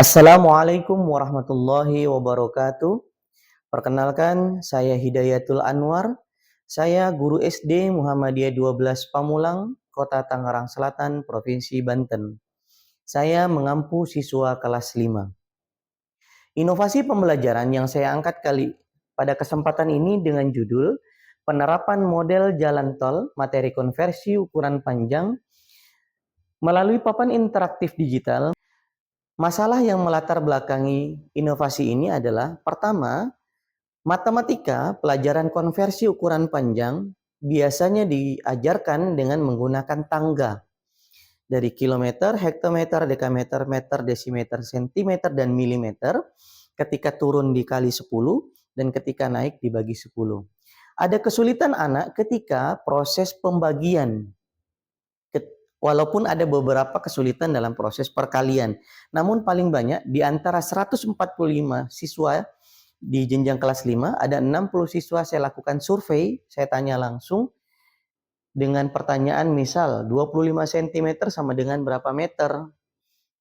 Assalamualaikum warahmatullahi wabarakatuh. Perkenalkan, saya Hidayatul Anwar. Saya guru SD Muhammadiyah 12 Pamulang, Kota Tangerang Selatan, Provinsi Banten. Saya mengampu siswa kelas 5. Inovasi pembelajaran yang saya angkat pada kesempatan ini dengan judul Penerapan Model Jalan Tol Materi Konversi Ukuran Panjang melalui papan interaktif digital. Masalah yang melatar belakangi inovasi ini adalah, pertama, matematika, pelajaran konversi ukuran panjang, biasanya diajarkan dengan menggunakan tangga dari kilometer, hektometer, dekameter, meter, desimeter, sentimeter, dan milimeter, ketika turun dikali 10, dan ketika naik dibagi 10. Ada kesulitan anak ketika proses pembagian, walaupun ada beberapa kesulitan dalam proses perkalian. Namun paling banyak di antara 145 siswa di jenjang kelas 5, ada 60 siswa saya lakukan survei, saya tanya langsung dengan pertanyaan misal 25 cm sama dengan berapa meter,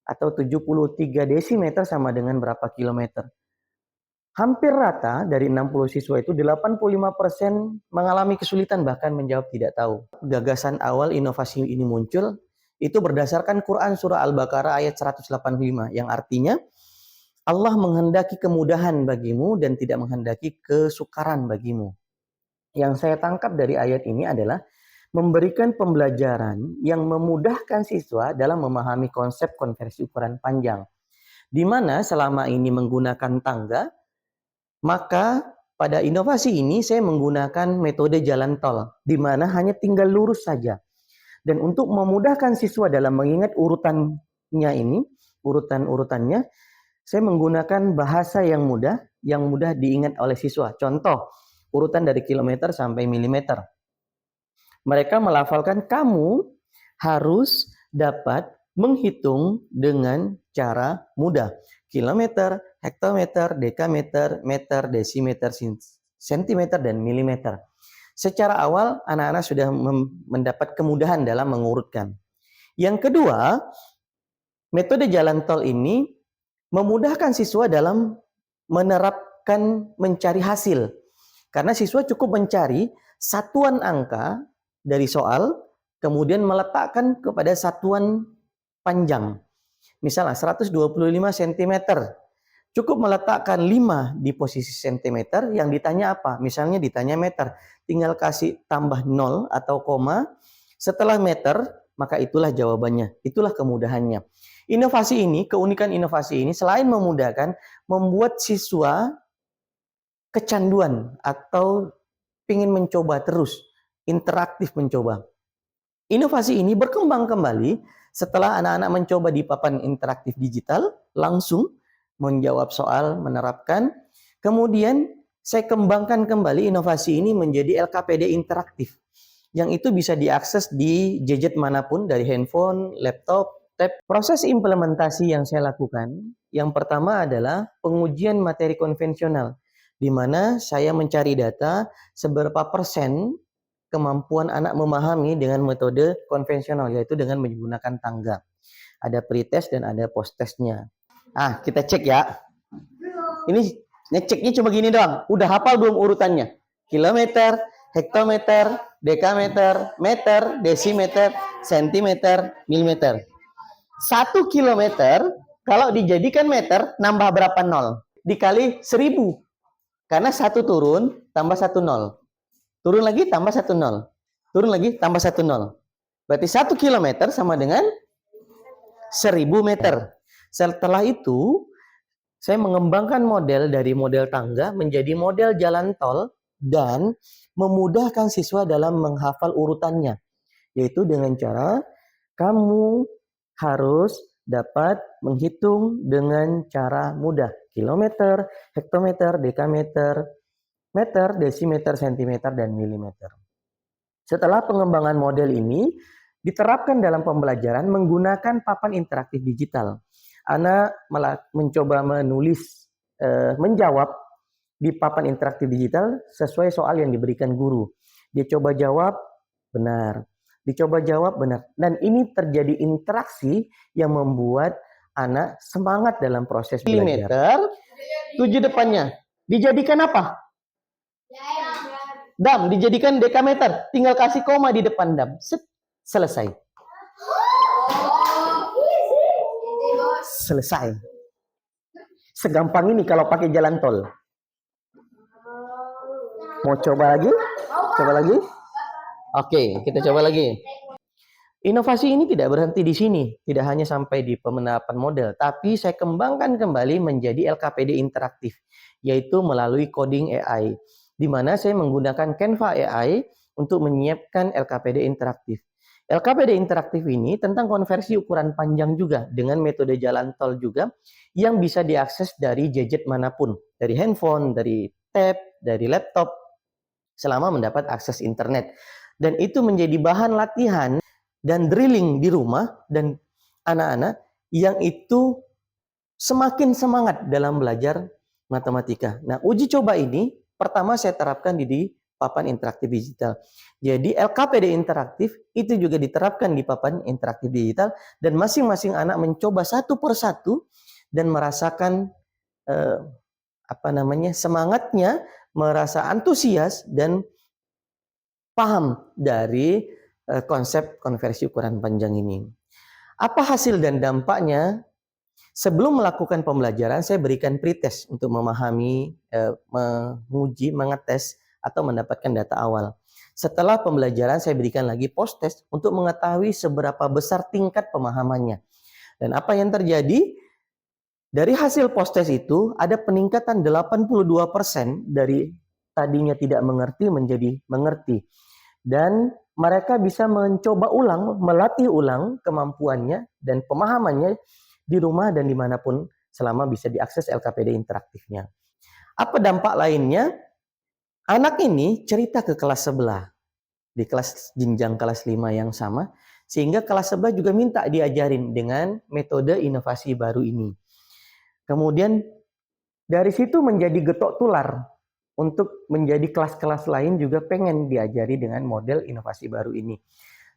atau 73 desimeter sama dengan berapa kilometer. Hampir rata dari 60 siswa itu 85% mengalami kesulitan bahkan menjawab tidak tahu. Gagasan awal inovasi ini muncul itu berdasarkan Quran surah Al-Baqarah ayat 185 yang artinya Allah menghendaki kemudahan bagimu dan tidak menghendaki kesukaran bagimu. Yang saya tangkap dari ayat ini adalah memberikan pembelajaran yang memudahkan siswa dalam memahami konsep konversi ukuran panjang. Di mana selama ini menggunakan tangga, maka pada inovasi ini saya menggunakan metode jalan tol, di mana hanya tinggal lurus saja. Dan untuk memudahkan siswa dalam mengingat urutannya ini, urutan-urutannya, saya menggunakan bahasa yang mudah diingat oleh siswa. Contoh, urutan dari kilometer sampai milimeter. Mereka melafalkan, kamu harus dapat menghitung dengan cara mudah. Kilometer, hektometer, dekameter, meter, desimeter, sentimeter, dan milimeter. Secara awal, anak-anak sudah mendapat kemudahan dalam mengurutkan. Yang kedua, metode jalan tol ini memudahkan siswa dalam menerapkan mencari hasil. Karena siswa cukup mencari satuan angka dari soal, kemudian meletakkan kepada satuan panjang. Misalnya 125 cm. Cukup meletakkan 5 di posisi cm, yang ditanya apa? Misalnya ditanya meter. Tinggal kasih tambah 0 atau koma. Setelah meter, maka itulah jawabannya. Itulah kemudahannya. Inovasi ini, keunikan inovasi ini selain memudahkan, membuat siswa kecanduan atau ingin mencoba terus, interaktif mencoba. Inovasi ini berkembang kembali setelah anak-anak mencoba di papan interaktif digital, langsung menjawab soal, menerapkan. Kemudian saya kembangkan kembali inovasi ini menjadi LKPD interaktif, yang itu bisa diakses di gadget manapun, dari handphone, laptop, tab. Proses implementasi yang saya lakukan, yang pertama adalah pengujian materi konvensional, di mana saya mencari data seberapa persen kemampuan anak memahami dengan metode konvensional, yaitu dengan menggunakan tangga. Ada pretest dan ada post-testnya. Kita cek ya. Ini ngeceknya cuma gini doang. Udah hafal belum urutannya? Kilometer, hektometer, dekameter, meter, desimeter, sentimeter, milimeter. 1 kilometer, kalau dijadikan meter, nambah berapa nol? Dikali 1000. Karena 1 turun, tambah 1 nol. Turun lagi, tambah 1 nol. Turun lagi, tambah 1 nol. Berarti 1 kilometer sama dengan 1000 meter. Setelah itu, saya mengembangkan model dari model tangga menjadi model jalan tol dan memudahkan siswa dalam menghafal urutannya. Yaitu dengan cara, kamu harus dapat menghitung dengan cara mudah. Kilometer, hektometer, dekameter, meter, desimeter, sentimeter, dan milimeter. Setelah pengembangan model ini diterapkan dalam pembelajaran menggunakan papan interaktif digital. Anak mencoba menulis, menjawab di papan interaktif digital sesuai soal yang diberikan guru. Dia coba jawab, benar. Dicoba jawab, benar. Dan ini terjadi interaksi yang membuat anak semangat dalam proses belajar. 7 depannya dijadikan apa? Dam, dijadikan dekameter. Tinggal kasih koma di depan dam. Set, selesai. Selesai. Segampang ini kalau pakai jalan tol. Mau coba lagi? Coba lagi? Oke, kita coba lagi. Inovasi ini tidak berhenti di sini, tidak hanya sampai di pemenapan model, tapi saya kembangkan kembali menjadi LKPD interaktif, yaitu melalui coding AI, di mana saya menggunakan Canva AI untuk menyiapkan LKPD interaktif. LKPD interaktif ini tentang konversi ukuran panjang juga, dengan metode jalan tol juga, yang bisa diakses dari gadget manapun, dari handphone, dari tab, dari laptop, selama mendapat akses internet. Dan itu menjadi bahan latihan dan drilling di rumah dan anak-anak yang itu semakin semangat dalam belajar matematika. Nah, uji coba ini pertama saya terapkan di papan interaktif digital. Jadi LKPD interaktif itu juga diterapkan di papan interaktif digital dan masing-masing anak mencoba satu persatu dan merasakan semangatnya, merasa antusias dan paham dari konsep konversi ukuran panjang ini. Apa hasil dan dampaknya? Sebelum melakukan pembelajaran, saya berikan pretest untuk memahami, menguji, mengetes, atau mendapatkan data awal. Setelah pembelajaran, saya berikan lagi post-test untuk mengetahui seberapa besar tingkat pemahamannya. Dan apa yang terjadi? Dari hasil post-test itu, ada peningkatan 82% dari tadinya tidak mengerti menjadi mengerti. Dan mereka bisa mencoba ulang, melatih ulang kemampuannya dan pemahamannya di rumah dan dimanapun selama bisa diakses LKPD interaktifnya. Apa dampak lainnya? Anak ini cerita ke kelas sebelah, di kelas jenjang kelas 5 yang sama, sehingga kelas sebelah juga minta diajarin dengan metode inovasi baru ini. Kemudian dari situ menjadi getok tular untuk menjadi kelas-kelas lain juga pengen diajari dengan model inovasi baru ini.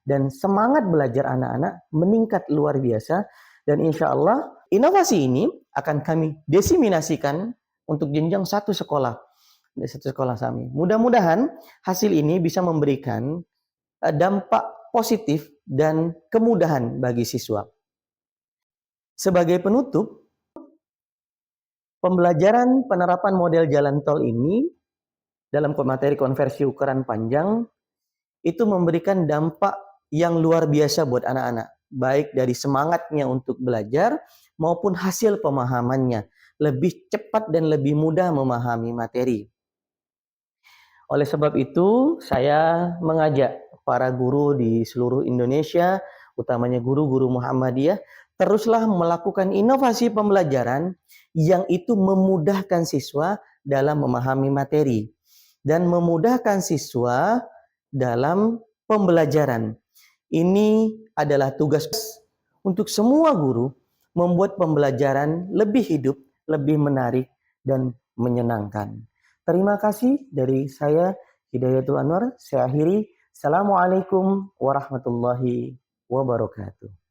Dan semangat belajar anak-anak meningkat luar biasa. Dan insya Allah inovasi ini akan kami desiminasikan untuk jenjang satu sekolah kami. Mudah-mudahan hasil ini bisa memberikan dampak positif dan kemudahan bagi siswa. Sebagai penutup, pembelajaran penerapan model jalan tol ini dalam materi konversi ukuran panjang itu memberikan dampak yang luar biasa buat anak-anak, baik dari semangatnya untuk belajar maupun hasil pemahamannya, lebih cepat dan lebih mudah memahami materi. Oleh sebab itu, saya mengajak para guru di seluruh Indonesia, utamanya guru-guru Muhammadiyah, teruslah melakukan inovasi pembelajaran yang itu memudahkan siswa dalam memahami materi dan memudahkan siswa dalam pembelajaran. Ini adalah tugas untuk semua guru membuat pembelajaran lebih hidup, lebih menarik, dan menyenangkan. Terima kasih dari saya, Hidayatul Anwar. Saya akhiri. Assalamualaikum warahmatullahi wabarakatuh.